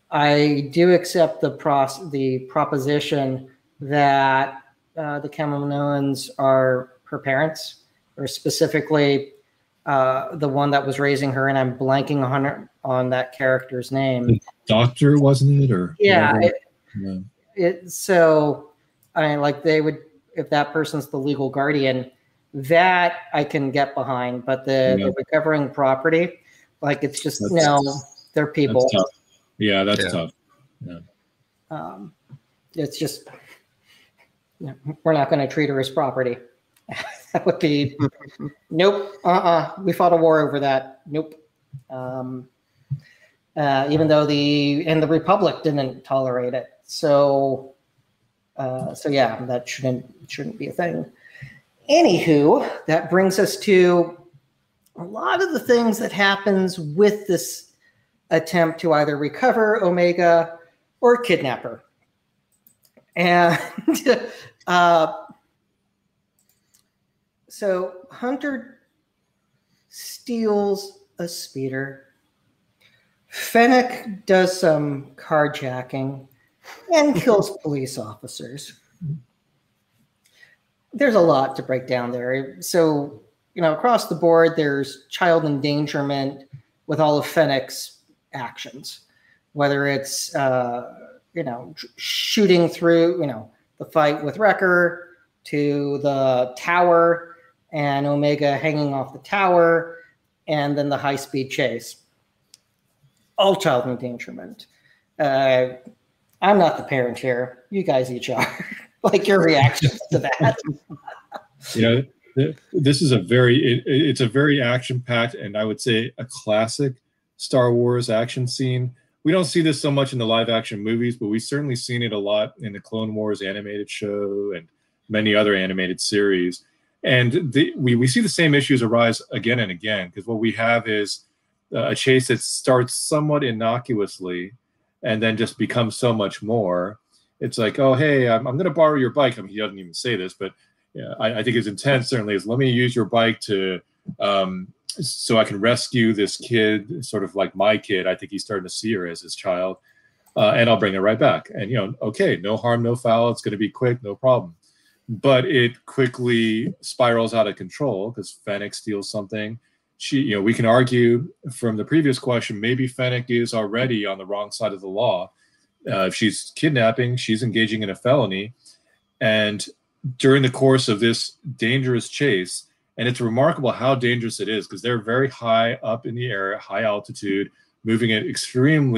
I do accept the proposition that the Kaminoans are her parents, or specifically the one that was raising her, and I'm blanking on that character's name. The doctor, wasn't it? Or yeah. So I mean, like, they would, if that person's the legal guardian, that I can get behind, but the recovering property, like, it's just, they're people. That's tough. Yeah, that's tough. Yeah. It's just, we're not going to treat her as property. That would be, nope, we fought a war over that. Nope. Even though the Republic didn't tolerate it. So yeah, that shouldn't be a thing. Anywho, that brings us to a lot of the things that happens with this attempt to either recover Omega or kidnap her. And so Hunter steals a speeder. Fennec does some carjacking and kills police officers. There's a lot to break down there. So, across the board, there's child endangerment with all of Fennec's actions, whether it's, shooting through, the fight with Wrecker to the tower and Omega hanging off the tower, and then the high-speed chase. All child endangerment. I'm not the parent here. You guys each are. Like, your reactions to that. This is it's a very action-packed, and I would say a classic Star Wars action scene. We don't see this so much in the live action movies, but we've certainly seen it a lot in the Clone Wars animated show and many other animated series. And we see the same issues arise again and again, because what we have is a chase that starts somewhat innocuously and then just becomes so much more. It's like, oh, hey, I'm going to borrow your bike. I mean, he doesn't even say this, but yeah, I think his intent certainly is, let me use your bike to so I can rescue this kid, sort of like my kid. I think he's starting to see her as his child, and I'll bring her right back. And, okay, no harm, no foul. It's going to be quick, no problem. But it quickly spirals out of control because Fennec steals something. We can argue from the previous question, maybe Fennec is already on the wrong side of the law. If she's kidnapping, she's engaging in a felony. And during the course of this dangerous chase, and it's remarkable how dangerous it is because they're very high up in the air, high altitude, moving at extreme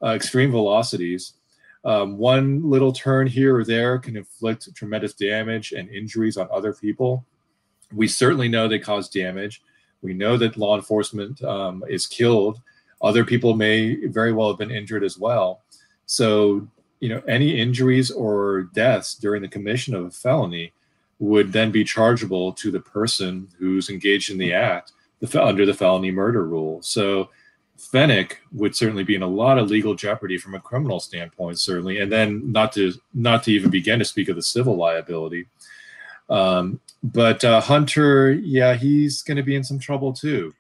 velocities. One little turn here or there can inflict tremendous damage and injuries on other people. We certainly know they cause damage. We know that law enforcement is killed. Other people may very well have been injured as well. So, any injuries or deaths during the commission of a felony would then be chargeable to the person who's engaged in the act under the felony murder rule. So Fennec would certainly be in a lot of legal jeopardy from a criminal standpoint, certainly, and then not to even begin to speak of the civil liability. But Hunter, yeah, he's going to be in some trouble too.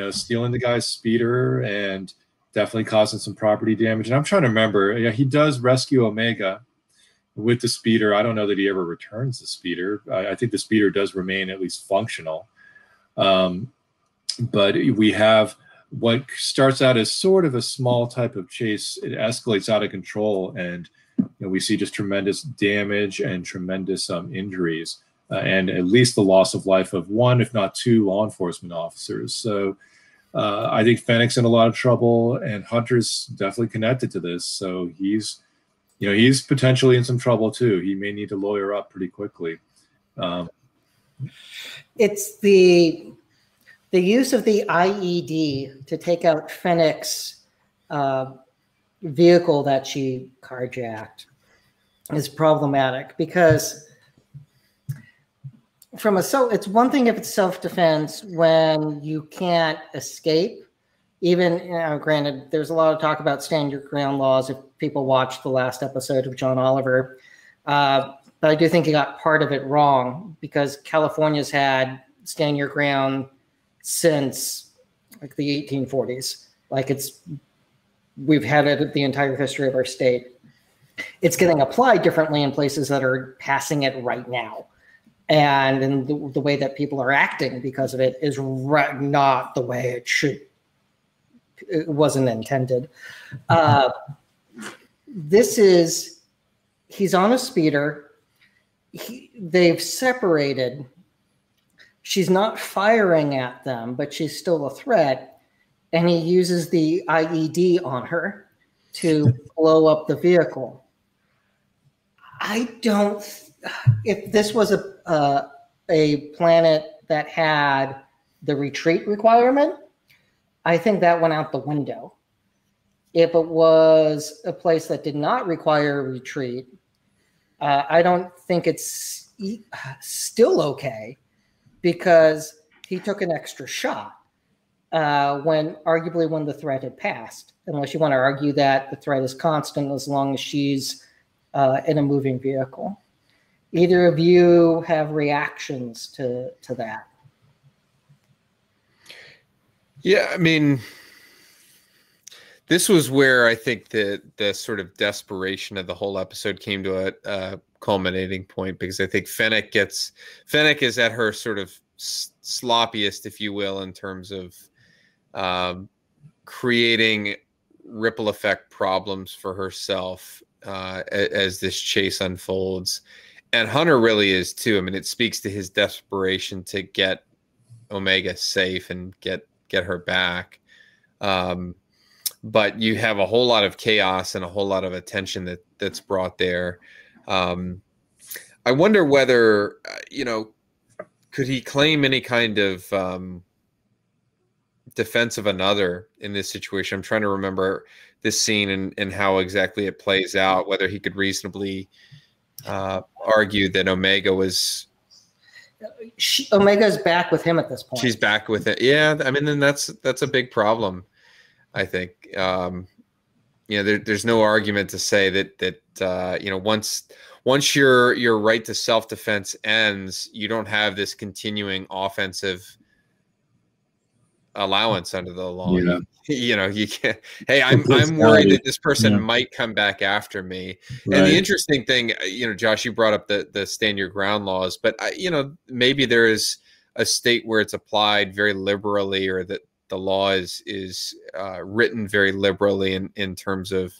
Stealing the guy's speeder and definitely causing some property damage. And I'm trying to remember, he does rescue Omega with the speeder. I don't know that he ever returns the speeder. I think the speeder does remain at least functional. But we have what starts out as sort of a small type of chase. It escalates out of control, and we see just tremendous damage and tremendous injuries, and at least the loss of life of one, if not two, law enforcement officers. So I think Fennec's in a lot of trouble, and Hunter's definitely connected to this. So he's potentially in some trouble too. He may need to lawyer up pretty quickly. It's the use of the IED to take out Fennec's vehicle that she carjacked is problematic because it's one thing if it's self-defense when you can't escape. Even, granted, there's a lot of talk about stand your ground laws if people watched the last episode of John Oliver. But I do think he got part of it wrong because California's had stand your ground since like the 1840s. We've had it the entire history of our state. It's getting applied differently in places that are passing it right now. And in the way that people are acting because of it is not the way it should. It wasn't intended. He's on a speeder. They've separated. She's not firing at them, but she's still a threat. And he uses the IED on her to blow up the vehicle. If this was a planet that had the retreat requirement, I think that went out the window. If it was a place that did not require a retreat, I don't think it's still okay because he took an extra shot when the threat had passed, unless you want to argue that the threat is constant as long as she's in a moving vehicle. Either of you have reactions to that? Yeah, I mean, this was where I think the sort of desperation of the whole episode came to a culminating point, because I think Fennec is at her sort of sloppiest, if you will, in terms of creating ripple effect problems for herself as this chase unfolds. And Hunter really is too. I mean, it speaks to his desperation to get Omega safe and get her back. But you have a whole lot of chaos and a whole lot of attention that's brought there. I wonder whether, could he claim any kind of defense of another in this situation. I'm trying to remember this scene and how exactly it plays out, whether he could reasonably argue that Omega was... Omega's back with him at this point. She's back with it. Yeah, I mean, then that's a big problem, I think. There's no argument to say that once your right to self-defense ends, you don't have this continuing offensive allowance under the law. Yeah. You can't. Hey, I'm worried that this person might come back after me. Right. And the interesting thing, Josh, you brought up the stand your ground laws, but maybe there is a state where it's applied very liberally, or that the law is written very liberally in terms of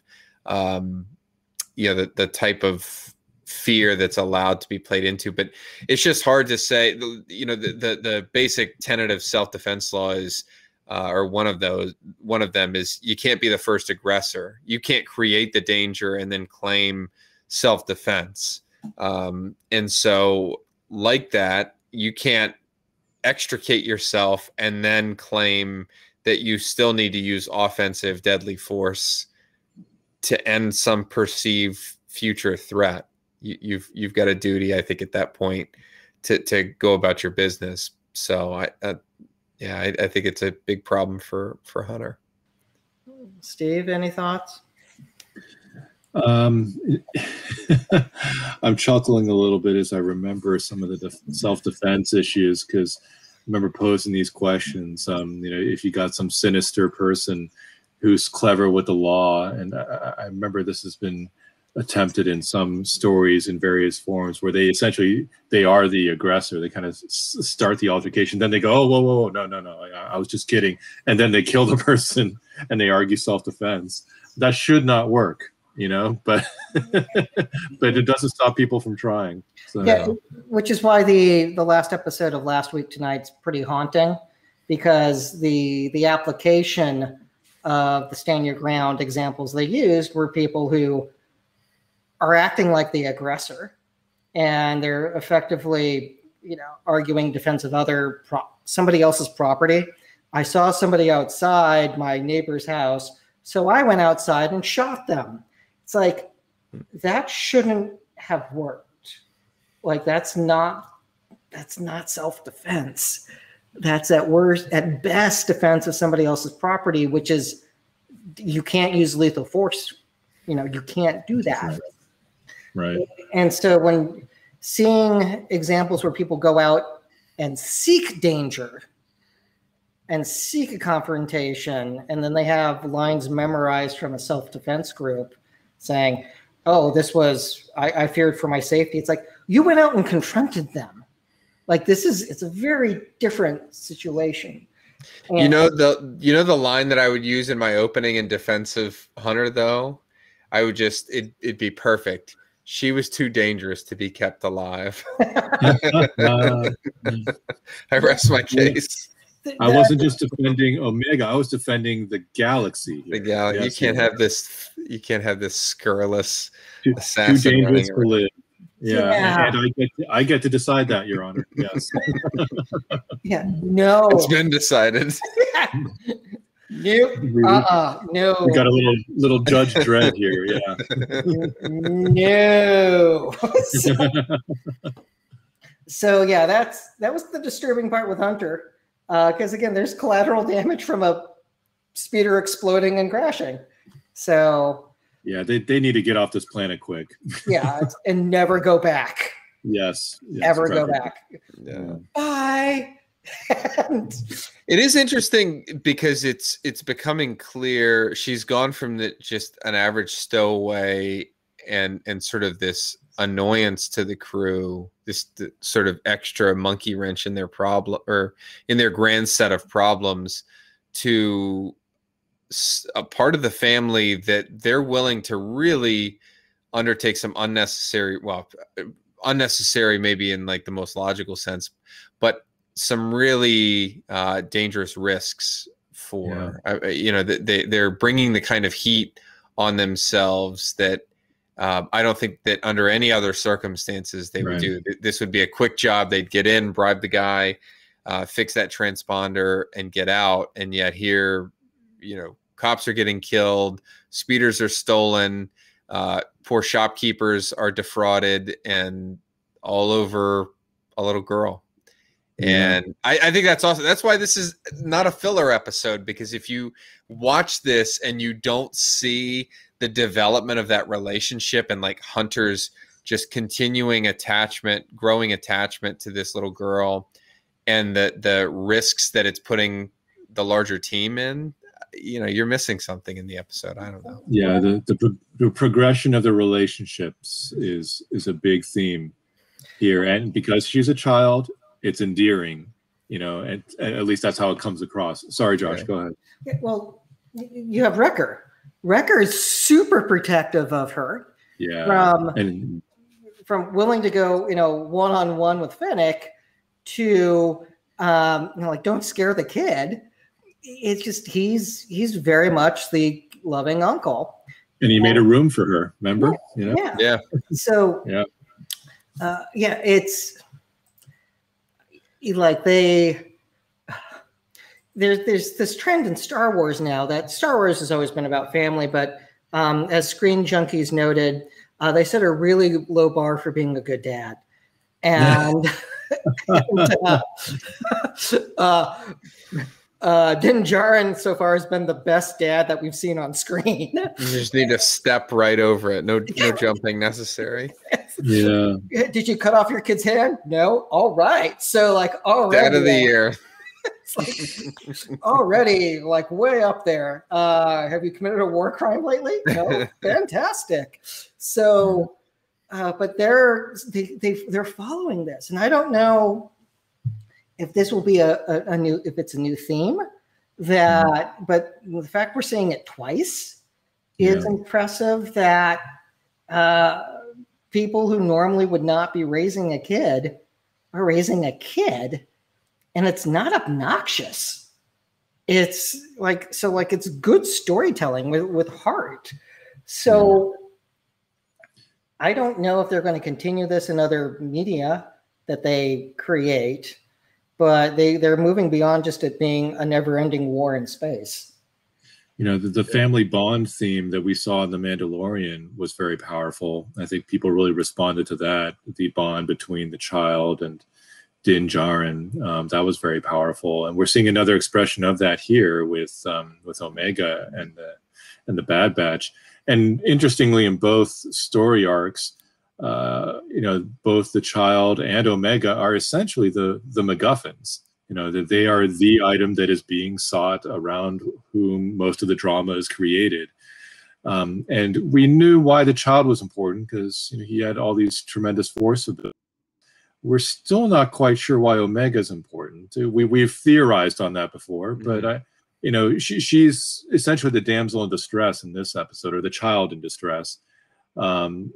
the type of fear that's allowed to be played into. But it's just hard to say. The basic tenet of self-defense law is, or one of them is, you can't be the first aggressor. You can't create the danger and then claim self-defense. And so, like that, you can't extricate yourself and then claim that you still need to use offensive deadly force to end some perceived future threat. You've got a duty, I think, at that point to go about your business. So I think it's a big problem for Hunter. Steve, any thoughts? I'm chuckling a little bit as I remember some of the self-defense issues, because I remember posing these questions. If you got some sinister person who's clever with the law, and I remember this has been attempted in some stories in various forms, where they are the aggressor. They kind of start the altercation, then they go, oh, whoa, no, I was just kidding, and then they kill the person and they argue self-defense. That should not work, but but it doesn't stop people from trying. So. Yeah, which is why the last episode of Last Week Tonight's pretty haunting, because the application of the stand your ground examples they used were people who are acting like the aggressor, and they're effectively, arguing defense of somebody else's property. I saw somebody outside my neighbor's house, so I went outside and shot them. It's like, that shouldn't have worked. Like, that's not self-defense. That's at best defense of somebody else's property, which is, you can't use lethal force. You can't do that. Right. And so when seeing examples where people go out and seek danger and seek a confrontation, and then they have lines memorized from a self-defense group saying, oh, I feared for my safety. It's like, you went out and confronted them. Like, it's a very different situation. And the line that I would use in my opening in defense of Hunter, though, I would it'd be perfect. She was too dangerous to be kept alive. I rest my case. I wasn't just defending Omega. I was defending the galaxy. Here. The galaxy. Yes, you can't have this scurrilous too assassin dangerous to live. Yeah. And I get to decide that, Your Honor. Yes. Yeah. No. It's been decided. Nope. No. We got a little Judge Dredd here. Yeah. No. So yeah, that was the disturbing part with Hunter, because again, there's collateral damage from a speeder exploding and crashing. So yeah, they need to get off this planet quick. Yeah, and never go back. Yes. Ever go back. Yeah. Bye. It is interesting because it's becoming clear she's gone from just an average stowaway and sort of this annoyance to the crew, this sort of extra monkey wrench in their problem, or in their grand set of problems, to a part of the family that they're willing to really undertake some unnecessary maybe in like the most logical sense, but some really dangerous risks for, they're bringing the kind of heat on themselves that I don't think that under any other circumstances they would do. This would be a quick job. They'd get in, bribe the guy, fix that transponder and get out. And yet here, you know, cops are getting killed, speeders are stolen, poor shopkeepers are defrauded, and all over a little girl. And I think that's awesome. That's why this is not a filler episode, because if you watch this and you don't see the development of that relationship and like Hunter's just continuing attachment, growing attachment to this little girl, and the risks that it's putting the larger team in, you know, you're missing something in the episode. I don't know. Yeah, the progression of the relationships is a big theme here, and because she's a child, it's endearing, you know, and at least that's how it comes across. Sorry, Josh, go ahead. Well, you have Wrecker. Wrecker is super protective of her. Yeah. From willing to go, you know, one-on-one with Finnick to, you know, like, don't scare the kid. It's just, he's very much the loving uncle. And he made a room for her, remember? Yeah. You know? Yeah. So, it's like there's this trend in Star Wars now that Star Wars has always been about family, but as Screen Junkies noted, they set a really low bar for being a good dad. And, Din Djarin so far has been the best dad that we've seen on screen. You just need to step right over it. No jumping necessary. Yeah. Did you cut off your kid's hand? No. All right. So like already Dad of the year. It's like already like way up there. Have you committed a war crime lately? No. Fantastic. So, but they're following this, and I don't know if this will be a new, if it's a new theme that, but the fact we're seeing it twice is impressive, that people who normally would not be raising a kid are raising a kid, and it's not obnoxious. It's like, so like it's good storytelling with heart. So I don't know if they're going to continue this in other media that they create, but they're moving beyond just it being a never-ending war in space. You know, the family bond theme that we saw in The Mandalorian was very powerful. I think people really responded to that, the bond between the child and Din Djarin. That was very powerful, and we're seeing another expression of that here with Omega and the Bad Batch. And interestingly, in both story arcs, you know, both the child and Omega are essentially the MacGuffins. You know, that they are the item that is being sought, around whom most of the drama is created. And we knew why the child was important, because, you know, he had all these tremendous force abilities. We're still not quite sure why Omega is important. We've theorized on that before, but you know, she's essentially the damsel in distress in this episode, or the child in distress.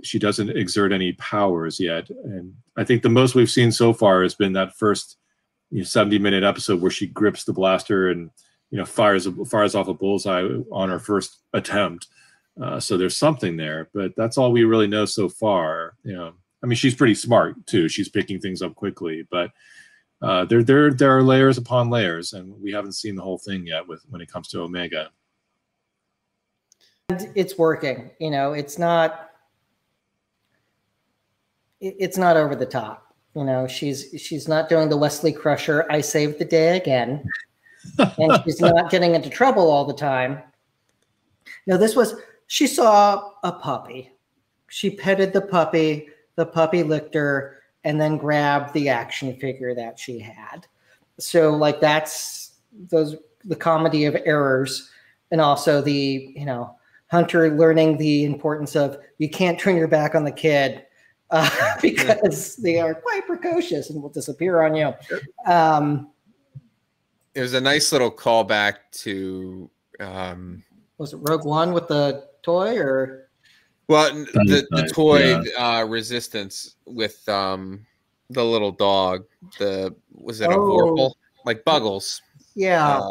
She doesn't exert any powers yet, and I think the most we've seen so far has been that first 70-minute episode where she grips the blaster and, you know, fires off a bullseye on her first attempt. So there's something there, but that's all we really know so far. You know, I mean, she's pretty smart too. She's picking things up quickly, but there are layers upon layers, and we haven't seen the whole thing yet when it comes to Omega. And it's working. You know, it's not over the top. You know, she's not doing the Wesley Crusher, I saved the day again. And she's not getting into trouble all the time. No, she saw a puppy. She petted the puppy licked her, and then grabbed the action figure that she had. So like that's the comedy of errors, and also the, you know, Hunter learning the importance of, you can't turn your back on the kid because they are quite precocious and will disappear on you. It was a nice little callback to was it Rogue One with the toy, or? Well, the toy Resistance with the little dog. Was it a Vorpal? Like Buggles. Yeah.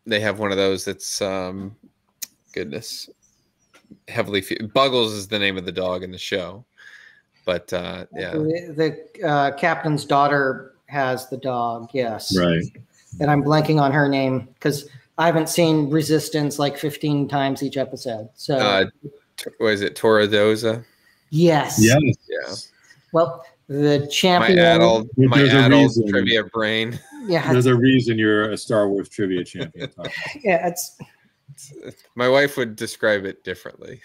They have one of those that's goodness. Heavily Buggles is the name of the dog in the show. But yeah. The captain's daughter has the dog. Yes. Right. And I'm blanking on her name because I haven't seen Resistance like 15 times each episode. So was it Toradoza? yes. Yes. Yeah. Well, the My champion. adult There's a reason. trivia brain. Yeah. There's a reason you're a Star Wars trivia champion, Tom. Yeah. It's. My wife would describe it differently.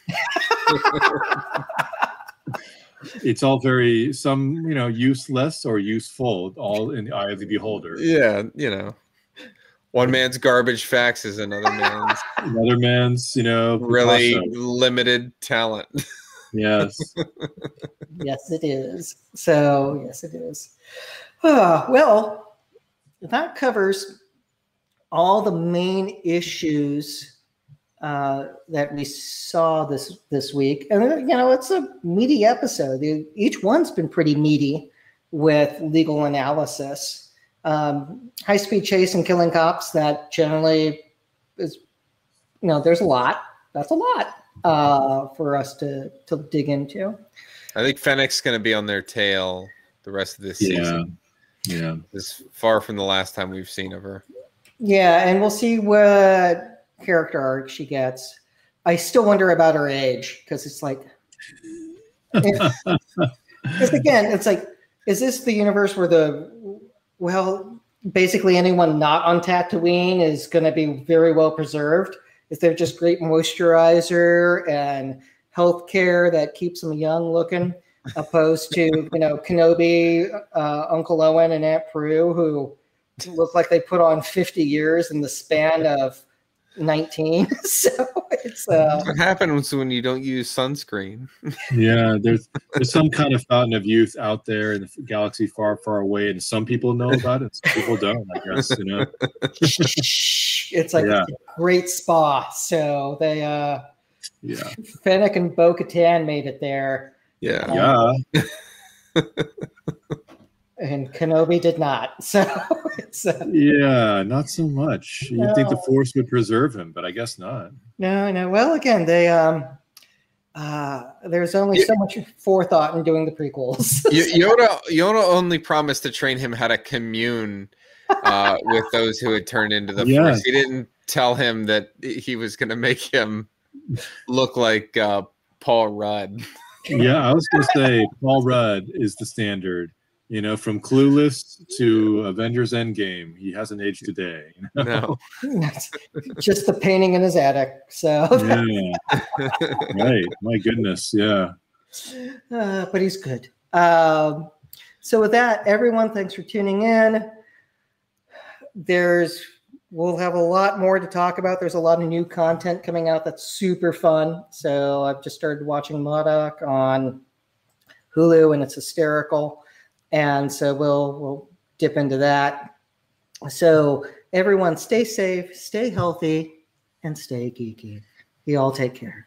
It's all very useless or useful, all in the eye of the beholder. Yeah, one man's garbage facts is another man's Picasso. really limited talent. Yes. Yes, it is. So yes, it is. Well, that covers all the main issues that we saw this week, and it's a meaty episode. Each one's been pretty meaty with legal analysis. High speed chase and killing cops, that generally is, there's a lot. That's a lot for us to dig into. I think Fennec's going to be on their tail the rest of this season. Yeah. It's far from the last time we've seen of her. Yeah, and we'll see what character arc she gets. I still wonder about her age because it's like, because again, it's like, is this the universe where basically anyone not on Tatooine is going to be very well preserved? Is there just great moisturizer and health care that keeps them young looking, opposed to Kenobi, Uncle Owen, and Aunt Prue, who look like they put on 50 years in the span of 19. So it's what happens when you don't use sunscreen. Yeah, there's some kind of fountain of youth out there in the galaxy far, far away, and some people know about it, some people don't, I guess. It's like a great spa. So they Fennec and Bo-Katan made it there. Yeah. And Kenobi did not. So it's not so much. You'd think the Force would preserve him, but I guess not. No. Well, again, they there's only so much forethought in doing the prequels. Yoda only promised to train him how to commune with those who had turned into the Force. He didn't tell him that he was going to make him look like Paul Rudd. Yeah, I was going to say Paul Rudd is the standard. From Clueless to Avengers Endgame, he hasn't aged a day. No, just the painting in his attic. So right, my goodness, yeah. But he's good. So with that, everyone, thanks for tuning in. We'll have a lot more to talk about. There's a lot of new content coming out that's super fun. So I've just started watching MODOK on Hulu, and it's hysterical. And so we'll dip into that. So everyone, stay safe, stay healthy, and stay geeky. You all take care.